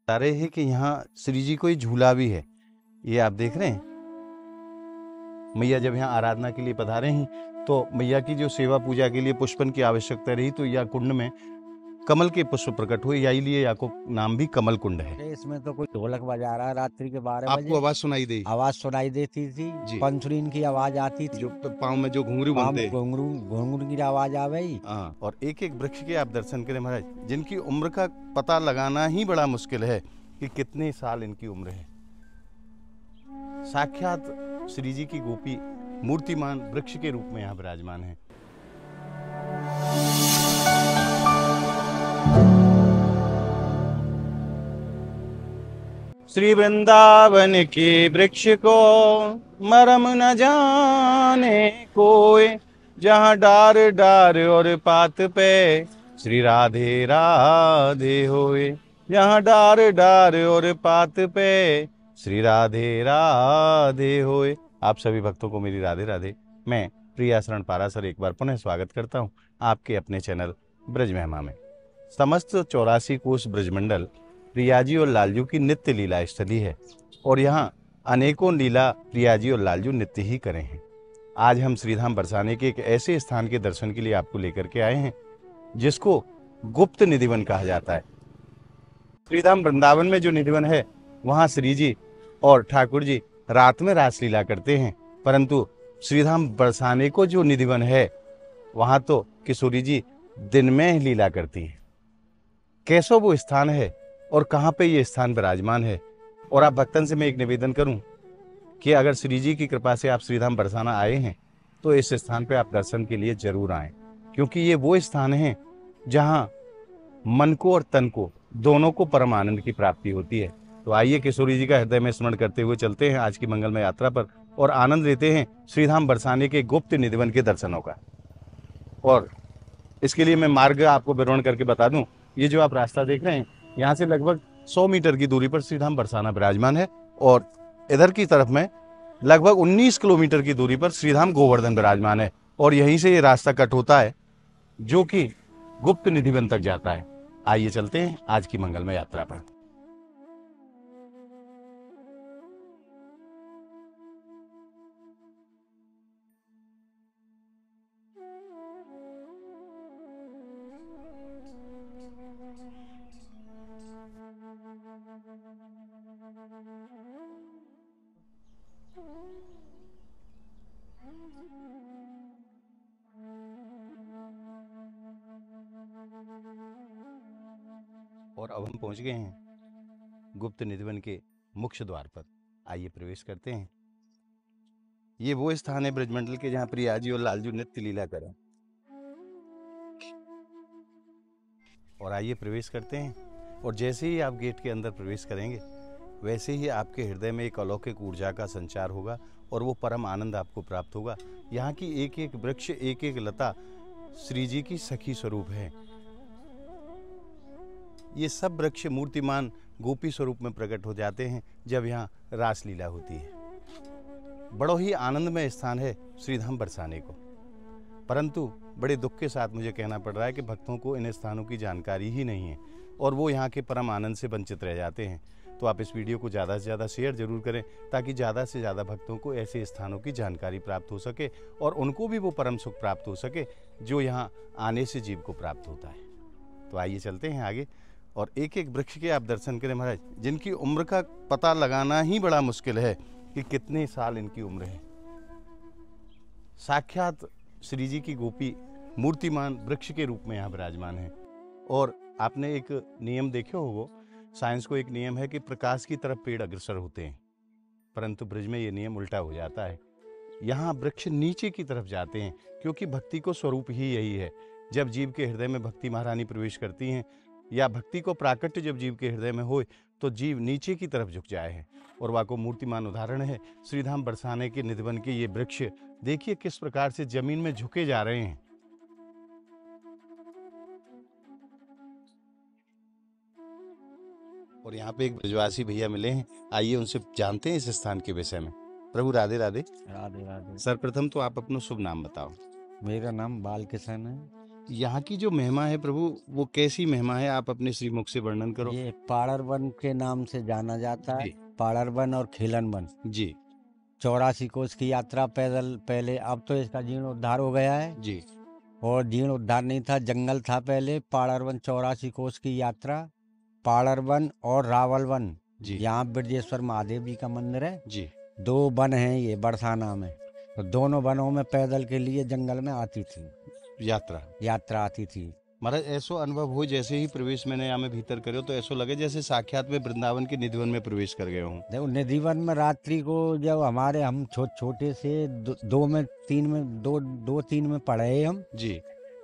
बता रहे हैं कि यहाँ श्री जी को झूला भी है। ये आप देख रहे हैं, मैया जब यहाँ आराधना के लिए पधारे हैं तो मैया की जो सेवा पूजा के लिए पुष्पन की आवश्यकता रही तो यह कुंड में कमल के पुष्प प्रकट हुए, यही लिए या को नाम भी कमल कुंड है। इसमें तो कोई ढोलक बजा रहा है रात्रि के 12 बजे। आपको आवाज सुनाई दे? आवाज सुनाई देती थी जी। पंसुरीन की आवाज आती थी, जो पाँव में जो घुंघरू पाँव बनते में घुंघरू घुंघरू की आवाज आ गई। हाँ, और एक एक वृक्ष के आप दर्शन करें महाराज, जिनकी उम्र का पता लगाना ही बड़ा मुश्किल है कि कितने साल इनकी उम्र है। साक्षात श्री जी की गोपी मूर्तिमान वृक्ष के रूप में यहाँ विराजमान है। श्री वृंदावन के वृक्ष को मरम न जाने कोई, जहाँ डार डार और पात पे श्री राधे राधे होए। जहाँ डार डार और पात पे श्री राधे राधे होए। आप सभी भक्तों को मेरी राधे राधे। मैं प्रिया शरण पारासर एक बार पुनः स्वागत करता हूँ आपके अपने चैनल ब्रज महिमा में। समस्त 84 कोष ब्रजमंडल प्रियाजी और लालजू की नित्य लीला स्थली है और यहाँ अनेकों लीला प्रियाजी और लालजू नित्य ही करें हैं। आज हम श्रीधाम बरसाने के एक ऐसे स्थान के दर्शन के लिए आपको लेकर के आए हैं जिसको गुप्त निधिवन कहा जाता है। श्रीधाम वृंदावन में जो निधिवन है वहाँ श्री जी और ठाकुर जी रात में रासलीला करते हैं, परंतु श्रीधाम बरसाने को जो निधिवन है वहाँ तो किशोरी जी दिन में ही लीला करती हैं। कैसा वो स्थान है और कहाँ पे ये स्थान विराजमान है। और आप भक्तन से मैं एक निवेदन करूं कि अगर श्री जी की कृपा से आप श्रीधाम बरसाना आए हैं तो इस स्थान पे आप दर्शन के लिए जरूर आएं, क्योंकि ये वो स्थान है जहाँ मन को और तन को दोनों को परम आनंद की प्राप्ति होती है। तो आइए किशोरी जी का हृदय में स्मरण करते हुए चलते हैं आज की मंगलमय यात्रा पर और आनंद लेते हैं श्रीधाम बरसाने के गुप्त निधिवन के दर्शनों का। और इसके लिए मैं मार्ग आपको विवरण करके बता दूं। ये जो आप रास्ता देख रहे हैं, यहाँ से लगभग 100 मीटर की दूरी पर श्रीधाम बरसाना विराजमान है और इधर की तरफ में लगभग 19 किलोमीटर की दूरी पर श्रीधाम गोवर्धन विराजमान है और यहीं से ये रास्ता कट होता है जो कि गुप्त निधिवन तक जाता है। आइए चलते हैं आज की मंगलमय यात्रा पर। और अब हम पहुंच गए हैं गुप्त निधिवन के मुख्य द्वार पर। आइए प्रवेश करते हैं। ये वो स्थान है ब्रजमंडल के जहाँ प्रियाजी और लालजू नित्य लीला करें। और आइए प्रवेश करते हैं और जैसे ही आप गेट के अंदर प्रवेश करेंगे वैसे ही आपके हृदय में एक अलौकिक ऊर्जा का संचार होगा और वो परम आनंद आपको प्राप्त होगा। यहाँ की एक एक वृक्ष एक एक लता श्री जी की सखी स्वरूप है। ये सब वृक्ष मूर्तिमान गोपी स्वरूप में प्रकट हो जाते हैं जब यहाँ रासलीला होती है। बड़ो ही आनंदमय स्थान है श्रीधाम बरसाने को, परंतु बड़े दुख के साथ मुझे कहना पड़ रहा है कि भक्तों को इन स्थानों की जानकारी ही नहीं है और वो यहाँ के परम आनंद से वंचित रह जाते हैं। तो आप इस वीडियो को ज़्यादा से ज़्यादा शेयर जरूर करें ताकि ज़्यादा से ज़्यादा भक्तों को ऐसे स्थानों की जानकारी प्राप्त हो सके और उनको भी वो परम सुख प्राप्त हो सके जो यहाँ आने से जीव को प्राप्त होता है। तो आइए चलते हैं आगे और एक एक वृक्ष के आप दर्शन करें महाराज, जिनकी उम्र का पता लगाना ही बड़ा मुश्किल है कि कितने साल इनकी उम्र है। साक्षात श्री जी की गोपी मूर्तिमान वृक्ष के रूप में यहाँ विराजमान है। और आपने एक नियम देखे होगा, साइंस को एक नियम है कि प्रकाश की तरफ पेड़ अग्रसर होते हैं, परंतु ब्रज में ये नियम उल्टा हो जाता है। यहाँ वृक्ष नीचे की तरफ जाते हैं क्योंकि भक्ति को स्वरूप ही यही है। जब जीव के हृदय में भक्ति महारानी प्रवेश करती हैं या भक्ति को प्राकट्य जब जीव के हृदय में हो तो जीव नीचे की तरफ झुक जाए हैं। और वाको मूर्तिमान उदाहरण है श्रीधाम बरसाने के निधिवन के ये वृक्ष। देखिए किस प्रकार से जमीन में झुके जा रहे हैं। और यहाँ पे एक ब्रजवासी भैया मिले हैं, आइए उनसे जानते हैं इस स्थान के विषय में। प्रभु राधे राधे। राधे राधे। सर्वप्रथम तो आप अपना शुभ नाम बताओ। मेरा नाम बालकिशन है। यहाँ की जो महिमा है प्रभु, वो कैसी महिमा है, आप अपने श्रीमुख से वर्णन करो। ये पाड़र वन के नाम से जाना जाता है। जी पाड़र वन और खेलन वन। जी 84 कोस की यात्रा पैदल पहले, अब तो इसका जीर्णोद्धार हो गया है। जी और जीर्णोद्धार नहीं था, जंगल था पहले। पाड़र वन 84 कोस की यात्रा। पाड़र वन और रावल वन, जी यहाँ ब्रजेश्वर महादेव जी का मंदिर है। जी। 2 वन हैं ये बरसाना में। तो दोनों वनों में पैदल के लिए जंगल में आती थी यात्रा आती थी। महाराज ऐसो अनुभव हो जैसे ही प्रवेश मैंने यहाँ में भीतर करो तो ऐसो लगे जैसे साक्षात में वृंदावन के निधिवन में प्रवेश कर गए हूँ। देखो निधिवन में रात्रि को जब हम छोटे से दो में तीन में दो तीन में पढ़े हम। जी।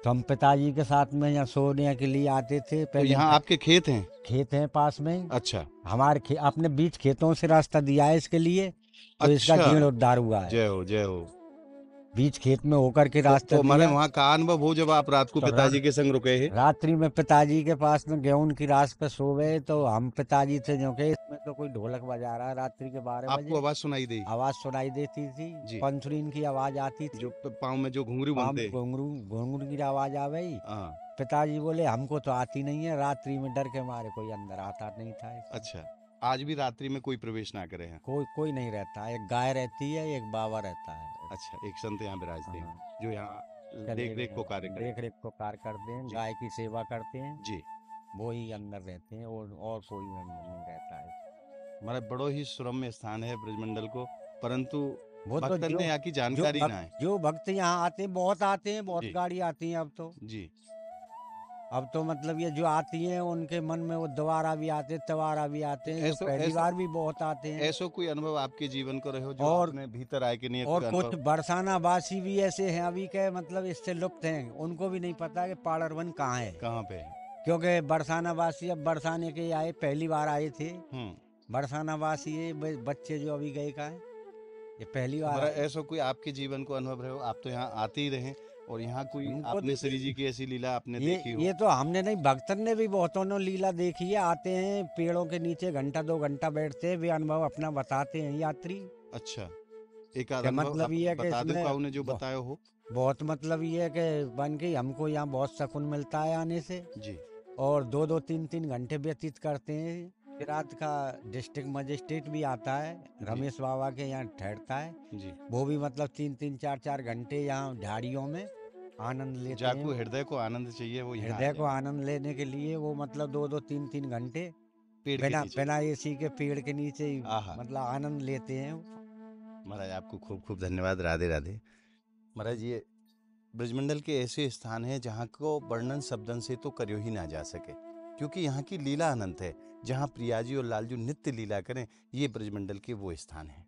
तो हम पिताजी के साथ में यहाँ सोने के लिए आते थे। तो पहले यहाँ आपके खेत हैं? खेत हैं पास में। अच्छा हमारे अपने बीच खेतों से रास्ता दिया है इसके लिए। तो इसका अच्छा। जीर्णोद्धार हुआ है। जय हो जय हो। बीच खेत में होकर के रास्ता तो हमारे दिया। वहाँ का अनुभव हो जब आप रात को तो पिताजी के संग रुके हैं? रात्रि में पिताजी के पास में गेहूं की रास पे सो गए। तो हम पिताजी थे जो के इसमें तो कोई ढोलक बजा रहा है। रात्रि के 12 आपको बजे आवाज सुनाई दी? आवाज सुनाई देती थी। जी। पंसुरीन की आवाज आती थी। जो पाँव में जो घुंघरू पाँव बनते में घुंघरू घुंघरू की आवाज आ गई। हाँ। पिताजी बोले हमको तो आती नहीं है। रात्रि में डर के मारे कोई अंदर आता नहीं था इसमें। अच्छा, आज भी रात्रि में कोई प्रवेश ना करे हैं? कोई नहीं रहता। एक गाय रहती है, एक बाबा रहता है। अच्छा, एक संत यहाँ विराजते हैं हाँ। जो यहाँ देख रेख को कार्य करें। देख रेख को कार्य करते हैं, जी। गाय की सेवा करते हैं। जी। वो ही अंदर रहते हैं और कोई अंदर नहीं रहता है। हमारा बड़ो ही सुरम्य स्थान है ब्रजमंडल को, परंतु वो तो भक्तन ने यहाँ की जानकारी ना है। जो भक्त यहाँ आते हैं, बहुत आते हैं, बहुत जी। गाड़ी आती हैं अब तो। जी। अब तो मतलब ये जो आती हैं उनके मन में वो दोबारा भी आते, तवारा भी आते हैं। जो पहली बार भी बहुत आते हैं। ऐसो कोई अनुभव आपके जीवन को रहे हो जो और- आपने भीतर आए कि नहीं? और कोई कुछ अनुभव? बरसाना वासी भी ऐसे हैं अभी के, मतलब इससे लुप्त हैं। उनको भी नहीं पता कि पाड़र वन कहाँ है। कहाँ पे है? क्योंकि बरसाना वासी अब बरसाने के आए, पहली बार आए थे। बरसाना वासी है बच्चे जो अभी गए का है, ये पहली बार हमारा आए। ऐसा कोई आपके जीवन को अनुभव रहे हो? आप तो यहाँ आते ही रहे, और यहाँ कोई हमको आपने तो- श्री जी की ऐसी लीला आपने देखी हो? ये तो हमने नहीं, भक्तन ने भी बहुतों ने लीला देखी है। आते हैं पेड़ों के नीचे घंटा 2 घंटा बैठते हैं, वे अनुभव अपना बताते हैं यात्री। अच्छा, एक आध क्या अनुभव मतलब आप ये है कि बता दो इसमें काऊ ने जो बताया हो। बहुत मतलब ये है कि बन के हमको यहाँ बहुत सुकून मिलता है आने से। जी। और 2-2 3-3 घंटे व्यतीत करते हैं। गुजरात का डिस्ट्रिक्ट मजिस्ट्रेट भी आता है, रमेश बाबा के यहाँ ठहरता है। जी। वो भी मतलब 3-3 4-4 घंटे यहाँ झाड़ियों में आनंद लेते जाकू हैं। हृदय को आनंद चाहिए, वो यहाँ हृदय आ को आनंद लेने के लिए वो मतलब 2-2 3-3 घंटे पेड़ के बिना नीचे। बिना एसी के पेड़ के नीचे ही आहा। मतलब आनंद लेते हैं। महाराज आपको खूब खूब धन्यवाद। राधे राधे। महाराज ये ब्रजमंडल के ऐसे स्थान हैं जहाँ को वर्णन शब्दन से तो करियो ही ना जा सके, क्योंकि यहाँ की लीला अनंत है। जहाँ प्रियाजी और लालजू नित्य लीला करें, ये ब्रजमंडल के वो स्थान है।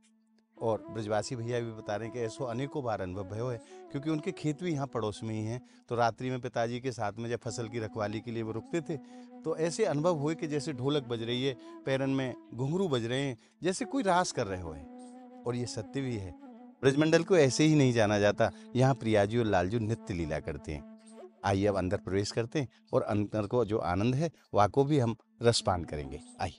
और ब्रजवासी भैया भी बता रहे हैं कि ऐसो अनेकों बार अनुभव भयो है, क्योंकि उनके खेत भी यहाँ पड़ोस में ही हैं। तो रात्रि में पिताजी के साथ में जब फसल की रखवाली के लिए वो रुकते थे, तो ऐसे अनुभव हुए कि जैसे ढोलक बज रही है, पैरन में घुंघरू बज रहे हैं, जैसे कोई रास कर रहे हो। और ये सत्य भी है। ब्रजमंडल को ऐसे ही नहीं जाना जाता, यहाँ प्रियाजी और लालजू नित्य लीला करते हैं। आइए अब अंदर प्रवेश करते हैं और अंदर को जो आनंद है वह को भी हम रसपान करेंगे। आइए।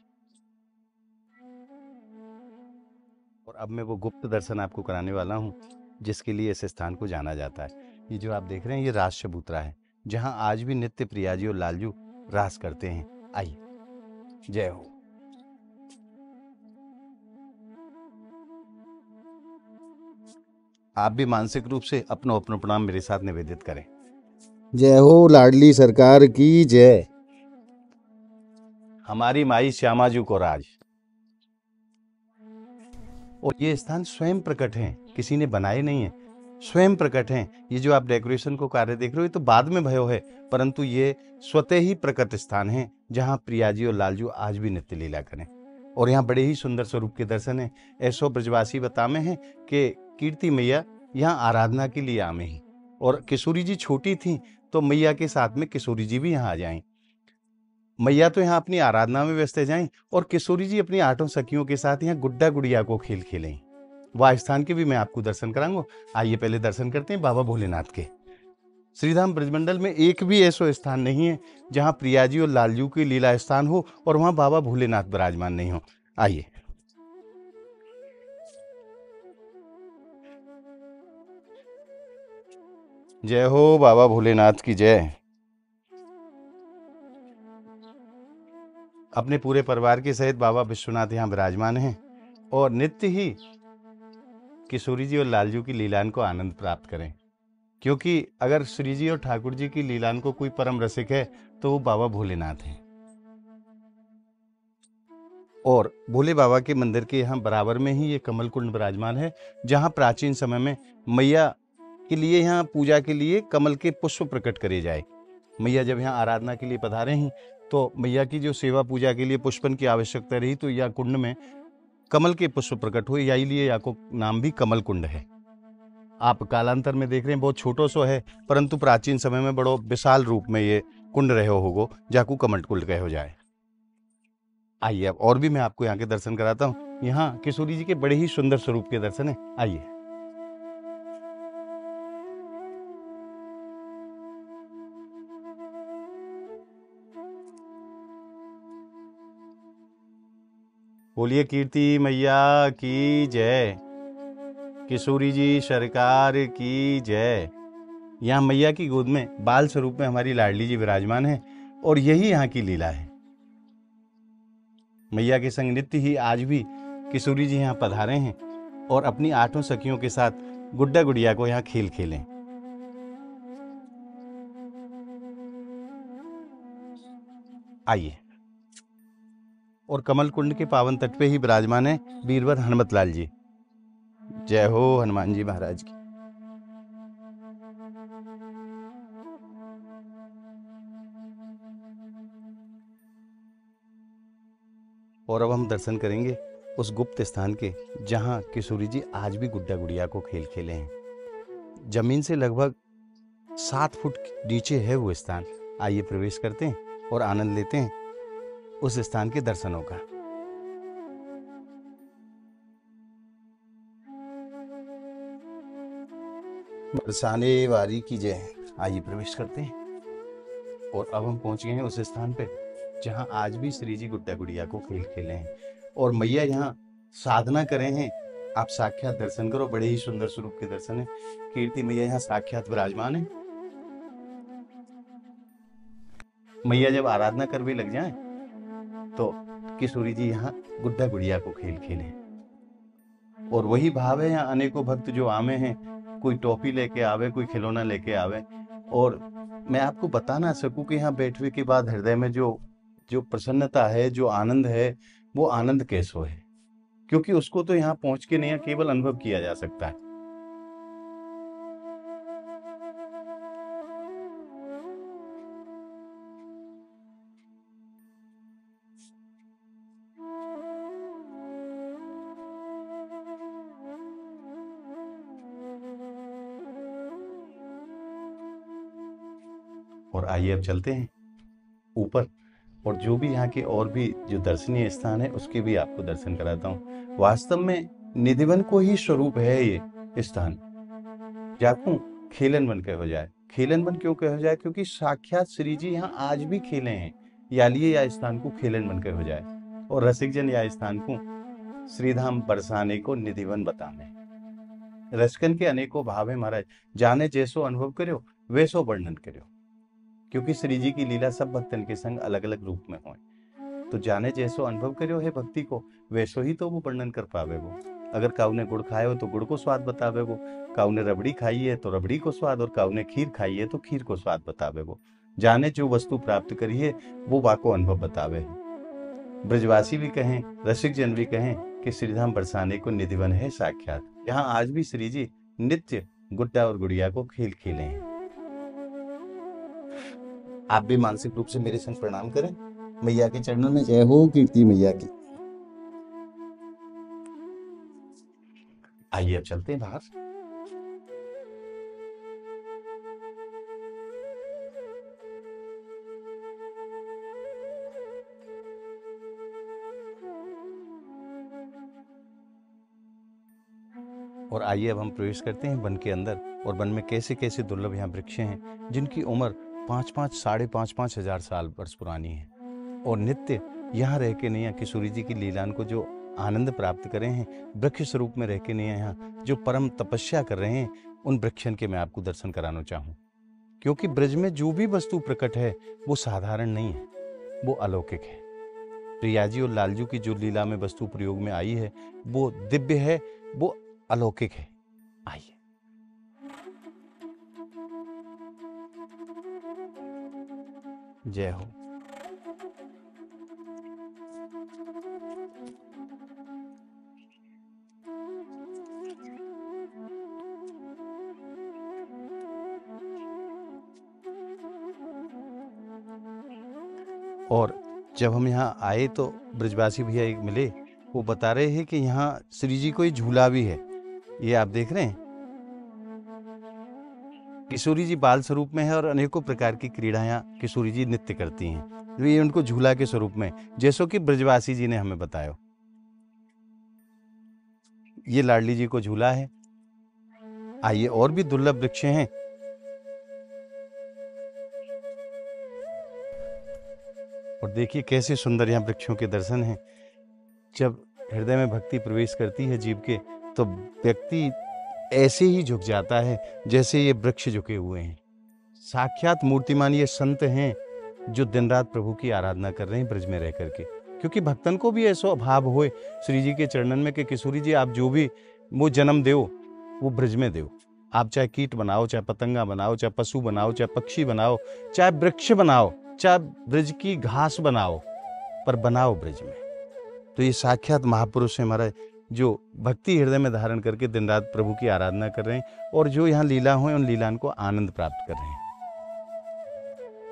और अब मैं वो गुप्त दर्शन आपको कराने वाला हूँ जिसके लिए इस स्थान को जाना जाता है। ये जो आप देख रहे हैं, ये रास चबूतरा है, जहाँ आज भी नित्य प्रियाजी और लालजू रास करते हैं। आइए। जय हो। आप भी मानसिक रूप से अपना अपना प्रणाम मेरे साथ निवेदित करें। जय हो लाडली सरकार की जय। हमारी माई श्यामाजू को राज। और ये स्थान स्वयं प्रकट हैं, किसी ने बनाए नहीं है, स्वयं प्रकट हैं। ये जो आप डेकोरेशन को कार्य देख रहे हो, ये तो बाद में भयो है, परंतु ये स्वतः ही प्रकट स्थान है जहाँ प्रियाजी और लालजू आज भी नित्य लीला करें। और यहाँ बड़े ही सुंदर स्वरूप के दर्शन है। ऐसो ब्रजवासी बतामे हैं कि कीर्ति मैया यहाँ आराधना के लिए आमे ही, और किशोरी जी छोटी थी तो मैया के साथ में किशोरी जी भी यहाँ आ जाएं। मैया तो यहाँ अपनी आराधना में व्यस्त जाएं और किशोरी जी अपनी 8 सखियों के साथ यहाँ गुड्डा गुड़िया को खेल खेलें। वह स्थान के भी मैं आपको दर्शन कराऊंगा। आइए पहले दर्शन करते हैं बाबा भोलेनाथ के। श्रीधाम ब्रजमंडल में एक भी ऐसा स्थान नहीं है जहाँ प्रियाजी और लालजू की लीला स्थान हो और वहाँ बाबा भोलेनाथ विराजमान नहीं हो। आइए। जय हो बाबा भोलेनाथ की जय। अपने पूरे परिवार के सहित बाबा विश्वनाथ यहाँ विराजमान हैं और नित्य ही किशोरी जी और लालजू की लीलान को आनंद प्राप्त करें, क्योंकि अगर श्री जी और ठाकुर जी की लीलान को कोई परम रसिक है तो वो बाबा भोलेनाथ हैं। और भोले बाबा के मंदिर के यहाँ बराबर में ही ये कमल कुंड विराजमान है, जहाँ प्राचीन समय में मैया के लिए यहाँ पूजा के लिए कमल के पुष्प प्रकट करे जाए। मैया जब यहाँ आराधना के लिए पधारे हैं तो मैया की जो सेवा पूजा के लिए पुष्पन की आवश्यकता रही, तो यह कुंड में कमल के पुष्प प्रकट हुए, यही लिए या को नाम भी कमल कुंड है। आप कालांतर में देख रहे हैं बहुत छोटो सो है, परंतु प्राचीन समय में बड़ो विशाल रूप में ये कुंड रहे होगो, जाकू कमल कुंड कहो जाए। आइए अब और भी मैं आपको यहाँ के दर्शन कराता हूँ। यहाँ किशोरी जी के बड़े ही सुंदर स्वरूप के दर्शन है। आइए। बोलिए कीर्ति मैया की जय, किशोरी जी सरकार की जय। यहाँ मैया की गोद में बाल स्वरूप में हमारी लाडली जी विराजमान है और यही यहाँ की लीला है। मैया के संग नित्य ही आज भी किशोरी जी यहाँ पधारे हैं और अपनी 8 सखियों के साथ गुड्डा गुड़िया को यहाँ खेल खेलें। आइए। और कमल कुंड के पावन तट पे ही विराजमान है वीरवर हनुमत लाल जी। जय हो हनुमान जी महाराज की। और अब हम दर्शन करेंगे उस गुप्त स्थान के जहां किशोरी जी आज भी गुड्डा गुड़िया को खेल खेले हैं। जमीन से लगभग 7 फुट नीचे है वो स्थान। आइए प्रवेश करते हैं और आनंद लेते हैं उस स्थान के दर्शनों का। बरसाने वारी की जय। आइए प्रवेश करते हैं और अब हम पहुंच गए हैं उस स्थान पे जहां आज भी श्री जी गुड्डा गुड़िया को खेल खेले हैं और मैया यहाँ साधना करे हैं। आप साक्षात दर्शन करो, बड़े ही सुंदर स्वरूप के दर्शन है। कीर्ति मैया यहाँ साक्षात विराजमान है। मैया जब आराधना करने लग जाए तो किशोरी जी यहाँ गुड्डा गुड़िया को खेल खेले और वही भाव है। यहाँ अनेकों भक्त जो आमे हैं, कोई टोपी लेके आवे, कोई खिलौना लेके आवे, और मैं आपको बता ना सकूं कि यहाँ बैठने के बाद हृदय में जो प्रसन्नता है, जो आनंद है, वो आनंद कैसो है, क्योंकि उसको तो यहाँ पहुंच के नहीं केवल अनुभव किया जा सकता है। और आइए अब चलते हैं ऊपर और जो भी यहाँ के और भी जो दर्शनीय स्थान है उसके भी आपको दर्शन कराता हूँ। वास्तव में निधिवन को ही स्वरूप है ये स्थान, जाकू खेलन वन कहो जाए। खेलन वन क्यों कहो जाए? क्योंकि साक्षात श्री जी यहाँ आज भी खेले हैं, यालिए या स्थान को खेलन वन कहो जाए। और रसिक जन या स्थान को श्रीधाम बरसाने को निधिवन बताने। रसकन के अनेकों भाव है महाराज, जाने जैसो अनुभव करो वैसो वर्णन करो, क्योंकि श्री जी की लीला सब भक्तन के संग अलग अलग रूप में हो। तो जाने जैसो अनुभव करो है भक्ति को, वैसो ही तो वो वर्णन कर पावे वो। अगर काऊ ने गुड़ खाए हो तो गुड़ को स्वाद बतावे वो, काऊ ने रबड़ी खाई है तो रबड़ी को स्वाद, और काऊ ने खीर खाई है तो खीर को स्वाद बतावे वो। जाने जो वस्तु प्राप्त करी है वो वाको अनुभव बतावे। ब्रजवासी भी कहें, रसिक जन भी कहें कि श्रीधाम बरसाने को निधिवन है साक्षात। यहाँ आज भी श्री जी नित्य गुड्डा और गुड़िया को खेल खेले हैं। आप भी मानसिक रूप से मेरे संग प्रणाम करें मैया के चरणों में। जय हो कीर्ति मैया की। आइए अब चलते हैं बाहर। और आइए अब हम प्रवेश करते हैं वन के अंदर, और वन में कैसे कैसे दुर्लभ यहाँ वृक्ष हैं जिनकी उम्र 5-5, 5.5 हजार साल वर्ष पुरानी है। और नित्य यहाँ रह के नैया किशोरी जी की लीलान को जो आनंद प्राप्त करे हैं, वृक्ष स्वरूप में रह के नैया यहाँ जो परम तपस्या कर रहे हैं, उन वृक्षन के मैं आपको दर्शन कराना चाहूँ, क्योंकि ब्रज में जो भी वस्तु प्रकट है वो साधारण नहीं है, वो अलौकिक है। प्रियाजी और लालजू की जो लीला में वस्तु प्रयोग में आई है वो दिव्य है, वो अलौकिक है। आइए। जय हो। और जब हम यहाँ आए तो ब्रजवासी भैया एक मिले, वो बता रहे हैं कि यहाँ श्री जी को ये झूला भी है। ये आप देख रहे हैं, किशोरी जी बाल स्वरूप में है और अनेकों प्रकार की क्रीड़ाएं किशोरी जी नित्य करती हैं। ये उनको झूला के स्वरूप में, जैसो कि ब्रजवासी जी ने हमें बताया। ये लाडली जी को झूला है। आइए, और भी दुर्लभ वृक्ष हैं। और देखिए कैसे सुंदर यहाँ वृक्षों के दर्शन हैं। जब हृदय में भक्ति प्रवेश करती है जीव के, तो व्यक्ति ऐसे ही झुक जाता है जैसे ये वृक्ष झुके हुए हैं। साक्षात मूर्तिमान ये संत हैं जो दिन रात प्रभु की आराधना कर रहे हैं ब्रज में रह करके। क्योंकि भक्तन को भी ऐसा भाव होए श्री जी के चरणन में कि किशोरी जी आप जो भी वो जन्म दो वो ब्रज में दो। आप चाहे कीट बनाओ, चाहे पतंगा बनाओ, चाहे पशु बनाओ, चाहे पक्षी बनाओ, चाहे वृक्ष बनाओ, चाहे ब्रज की घास बनाओ, पर बनाओ ब्रज में। तो ये साक्षात महापुरुष है हमारा, जो भक्ति हृदय में धारण करके दिन रात प्रभु की आराधना कर रहे हैं और जो यहाँ लीला हुए उन लीलाओं को आनंद प्राप्त कर रहे हैं।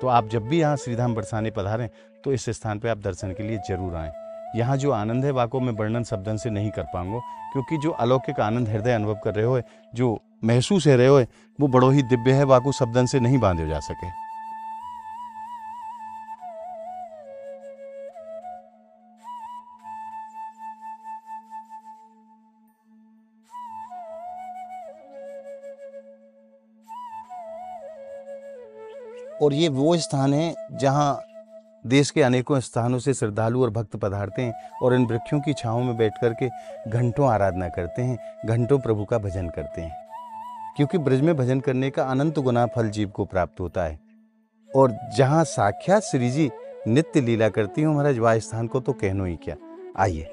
तो आप जब भी यहाँ श्रीधाम बरसाने पधारें तो इस स्थान पे आप दर्शन के लिए जरूर आएं। यहाँ जो आनंद है वाको में वर्णन शब्दन से नहीं कर पाऊंगा, क्योंकि जो अलौकिक आनंद हृदय अनुभव कर रहे हो, जो महसूस है रहे हो, वो बड़ो ही दिव्य है, वाको शब्दन से नहीं बांधे जा सके। और ये वो स्थान है जहाँ देश के अनेकों स्थानों से श्रद्धालु और भक्त पधारते हैं और इन वृक्षों की छांव में बैठ करके घंटों आराधना करते हैं, घंटों प्रभु का भजन करते हैं। क्योंकि ब्रज में भजन करने का अनंत गुना फल जीव को प्राप्त होता है। और जहाँ साक्षात श्री जी नित्य लीला करती हूँ महाराज, वह स्थान को तो कहनो ही क्या। आइए।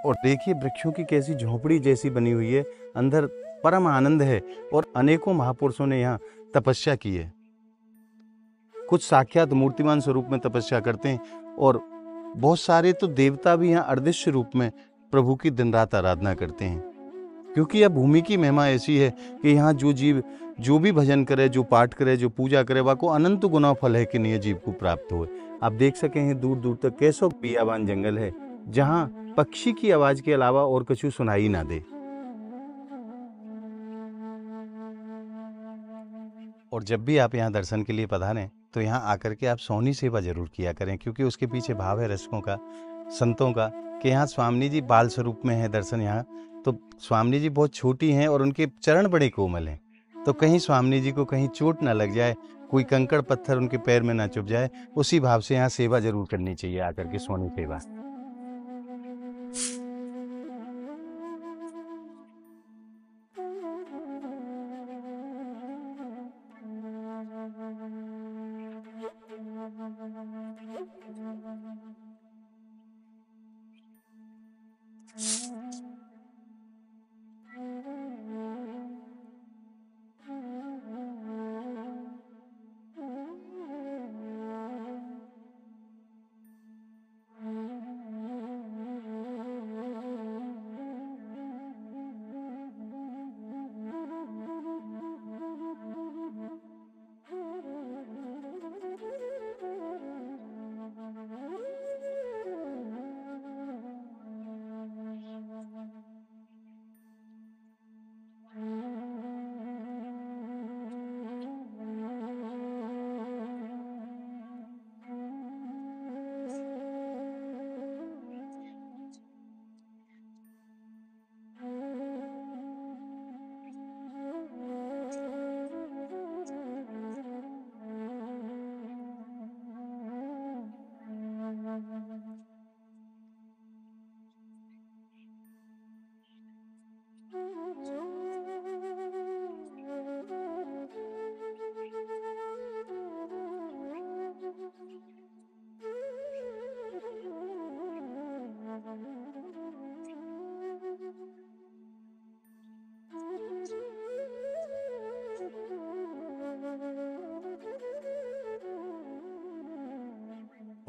और देखिए वृक्षों की कैसी झोपड़ी जैसी बनी हुई है, अंदर परम आनंद है। और अनेकों महापुरुषों ने यहाँ तपस्या की है। कुछ साक्षात मूर्तिमान स्वरूप में तपस्या करते हैं और बहुत सारे तो देवता भी यहाँ अदृश्य रूप में प्रभु की दिन रात आराधना करते हैं। क्योंकि यह भूमि की महिमा ऐसी है कि यहाँ जो जीव जो भी भजन करे, जो पाठ करे, जो पूजा करे, वह को अनंत गुना फल है कि नहीं जीव को प्राप्त हो। आप देख सके हैं दूर दूर तक कैसो बियाबान जंगल है, जहाँ पक्षी की आवाज के अलावा और कुछ सुनाई ना दे। और जब भी आप यहाँ दर्शन के लिए पधारें तो यहाँ आकर के आप सोहनी सेवा जरूर किया करें, क्योंकि उसके पीछे भाव है रसिकों का, संतों का, कि यहाँ स्वामी जी बाल स्वरूप में है दर्शन। यहाँ तो स्वामी जी बहुत छोटी हैं और उनके चरण बड़े कोमल हैं, तो कहीं स्वामी जी को कहीं चोट ना लग जाए, कोई कंकड़ पत्थर उनके पैर में ना चुभ जाए, उसी भाव से यहाँ सेवा जरूर करनी चाहिए आकर के सोहनी सेवा।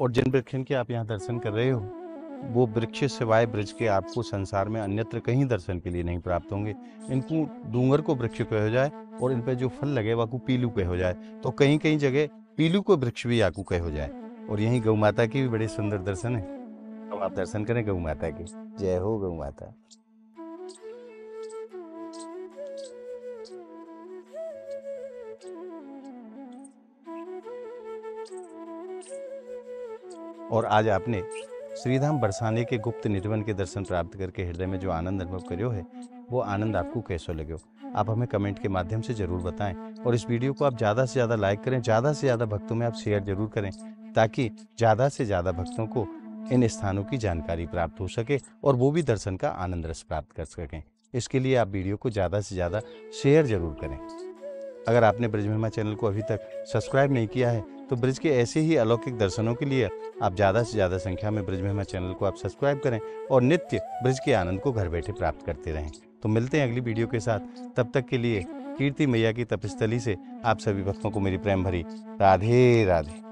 और जिन वृक्षों के आप यहाँ दर्शन कर रहे हो वो वृक्ष सिवाय ब्रज के आपको संसार में अन्यत्र कहीं दर्शन के लिए नहीं प्राप्त होंगे। इनको डूंगर को वृक्ष कहो जाए और इन पे जो फल लगे वाकू पीलू कहो जाए, तो कहीं कहीं जगह पीलू को वृक्ष भी आकू कहो जाए। और यहीं गौ माता की भी बड़े सुंदर दर्शन है। अब आप दर्शन करें गौ माता की। जय हो गौ माता। और आज आपने श्रीधाम बरसाने के गुप्त निर्वन के दर्शन प्राप्त करके हृदय में जो आनंद अनुभव करो है वो आनंद आपको कैसो लगे, आप हमें कमेंट के माध्यम से जरूर बताएं। और इस वीडियो को आप ज़्यादा से ज़्यादा लाइक करें, ज़्यादा से ज़्यादा भक्तों में आप शेयर जरूर करें, ताकि ज़्यादा से ज़्यादा भक्तों को इन स्थानों की जानकारी प्राप्त हो सके और वो भी दर्शन का आनंद रस प्राप्त कर सकें। इसके लिए आप वीडियो को ज़्यादा से ज़्यादा शेयर जरूर करें। अगर आपने ब्रज महिमा चैनल को अभी तक सब्सक्राइब नहीं किया है तो ब्रज के ऐसे ही अलौकिक दर्शनों के लिए आप ज़्यादा से ज़्यादा संख्या में ब्रज महिमा चैनल को आप सब्सक्राइब करें और नित्य ब्रज के आनंद को घर बैठे प्राप्त करते रहें। तो मिलते हैं अगली वीडियो के साथ, तब तक के लिए कीर्ति मैया की तपस्थली से आप सभी भक्तों को मेरी प्रेम भरी राधे राधे।